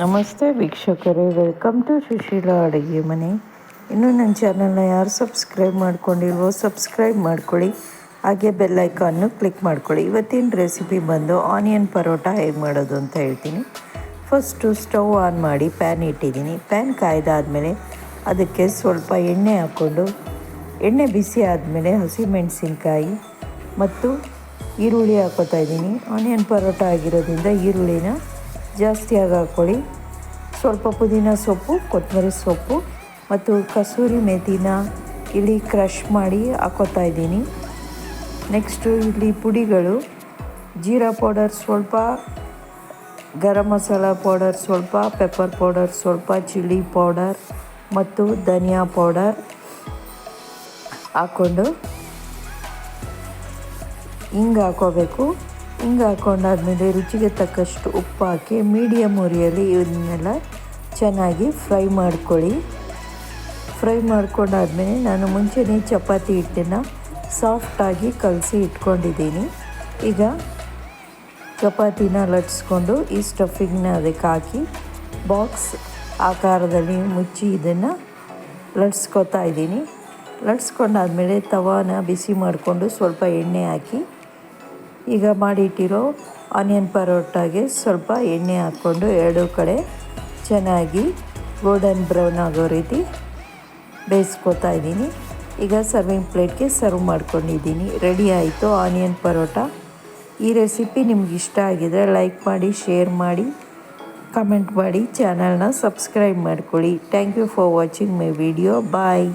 ನಮಸ್ತೆ ವೀಕ್ಷಕರೇ, welcome to Sushila ಅಡುಗೆ ಮನೆ. ಇನ್ನೂ ನನ್ನ ಚಾನಲ್ನ ಯಾರು ಸಬ್ಸ್ಕ್ರೈಬ್ ಮಾಡ್ಕೊಂಡಿಲ್ವೋ ಸಬ್ಸ್ಕ್ರೈಬ್ ಮಾಡ್ಕೊಳ್ಳಿ, ಹಾಗೆ ಬೆಲ್ ಐಕಾನ್ನು ಕ್ಲಿಕ್ ಮಾಡ್ಕೊಳ್ಳಿ. ಇವತ್ತಿನ ರೆಸಿಪಿ ಬಂದು ಆನಿಯನ್ ಪರೋಟ ಹೇಗೆ ಮಾಡೋದು ಅಂತ ಹೇಳ್ತೀನಿ. ಫಸ್ಟು ಸ್ಟವ್ ಆನ್ ಮಾಡಿ ಪ್ಯಾನ್ ಇಟ್ಟಿದ್ದೀನಿ. ಪ್ಯಾನ್ ಕಾಯ್ದಾದ್ಮೇಲೆ ಅದಕ್ಕೆ ಸ್ವಲ್ಪ ಎಣ್ಣೆ ಹಾಕ್ಕೊಂಡು, ಎಣ್ಣೆ ಬಿಸಿ ಆದಮೇಲೆ ಹಸಿಮೆಣಸಿನ್ಕಾಯಿ ಮತ್ತು ಈರುಳ್ಳಿ ಹಾಕೋತಾ ಇದ್ದೀನಿ. ಆನಿಯನ್ ಪರೋಟ ಆಗಿರೋದ್ರಿಂದ ಈರುಳ್ಳಿನ ಜಾಸ್ತಿಯಾಗಿ ಹಾಕ್ಕೊಳ್ಳಿ. ಸ್ವಲ್ಪ ಪುದೀನ ಸೊಪ್ಪು, ಕೊತ್ತಂಬರಿ ಸೊಪ್ಪು ಮತ್ತು ಕಸೂರಿ ಮೆಥಿನ ಇಲ್ಲಿ ಕ್ರಷ್ ಮಾಡಿ ಹಾಕೋತಾ ಇದ್ದೀನಿ. ನೆಕ್ಸ್ಟು ಇಲ್ಲಿ ಪುಡಿಗಳು, ಜೀರಾ ಪೌಡರ್ ಸ್ವಲ್ಪ, ಗರಂ ಮಸಾಲ ಪೌಡರ್ ಸ್ವಲ್ಪ, ಪೆಪ್ಪರ್ ಪೌಡರ್ ಸ್ವಲ್ಪ, ಚಿಲ್ಲಿ ಪೌಡರ್ ಮತ್ತು ಧನಿಯಾ ಪೌಡರ್ ಹಾಕ್ಕೊಂಡು ಹಿಂಗೆ ಹಾಕೋಬೇಕು. ಹಿಂಗೆ ಹಾಕ್ಕೊಂಡಾದ್ಮೇಲೆ ರುಚಿಗೆ ತಕ್ಕಷ್ಟು ಉಪ್ಪು ಹಾಕಿ ಮೀಡಿಯಮ್ ಉರಿಯಲ್ಲಿ ಇವನ್ನೆಲ್ಲ ಚೆನ್ನಾಗಿ ಫ್ರೈ ಮಾಡ್ಕೊಳ್ಳಿ. ಫ್ರೈ ಮಾಡ್ಕೊಂಡಾದ್ಮೇಲೆ ನಾನು ಮುಂಚೆನೇ ಚಪಾತಿ ಹಿಟ್ಟನ್ನು ಸಾಫ್ಟಾಗಿ ಕಲಸಿ ಇಟ್ಕೊಂಡಿದ್ದೀನಿ. ಈಗ ಚಪಾತಿನ ಲಟ್ಸ್ಕೊಂಡು ಈ ಸ್ಟಫಿಂಗ್ನ ಅದಕ್ಕೆ ಹಾಕಿ ಬಾಕ್ಸ್ ಆಕಾರದಲ್ಲಿ ಮುಚ್ಚಿ ಇದನ್ನು ಲಟ್ಸ್ಕೊತಾ ಇದ್ದೀನಿ. ಲಟ್ಸ್ಕೊಂಡಾದ್ಮೇಲೆ ತವಾನ ಬಿಸಿ ಮಾಡಿಕೊಂಡು ಸ್ವಲ್ಪ ಎಣ್ಣೆ ಹಾಕಿ, ಈಗ ಮಾಡಿಟ್ಟಿರೋ ಆನಿಯನ್ ಪರೋಟಾಗೆ ಸ್ವಲ್ಪ ಎಣ್ಣೆ ಹಾಕ್ಕೊಂಡು ಎರಡೂ ಕಡೆ ಚೆನ್ನಾಗಿ ಗೋಲ್ಡನ್ ಬ್ರೌನ್ ಆಗೋ ರೀತಿ ಬೇಯಿಸ್ಕೊತಾ ಇದ್ದೀನಿ. ಈಗ ಸರ್ವಿಂಗ್ ಪ್ಲೇಟ್ಗೆ ಸರ್ವ್ ಮಾಡ್ಕೊಂಡಿದ್ದೀನಿ. ರೆಡಿ ಆಯಿತು ಆನಿಯನ್ ಪರೋಟ. ಈ ರೆಸಿಪಿ ನಿಮ್ಗೆ ಇಷ್ಟ ಆಗಿದರೆ ಲೈಕ್ ಮಾಡಿ, ಶೇರ್ ಮಾಡಿ, ಕಮೆಂಟ್ ಮಾಡಿ, ಚಾನಲ್ನ ಸಬ್ಸ್ಕ್ರೈಬ್ ಮಾಡ್ಕೊಳ್ಳಿ. Thank you for watching my video. Bye.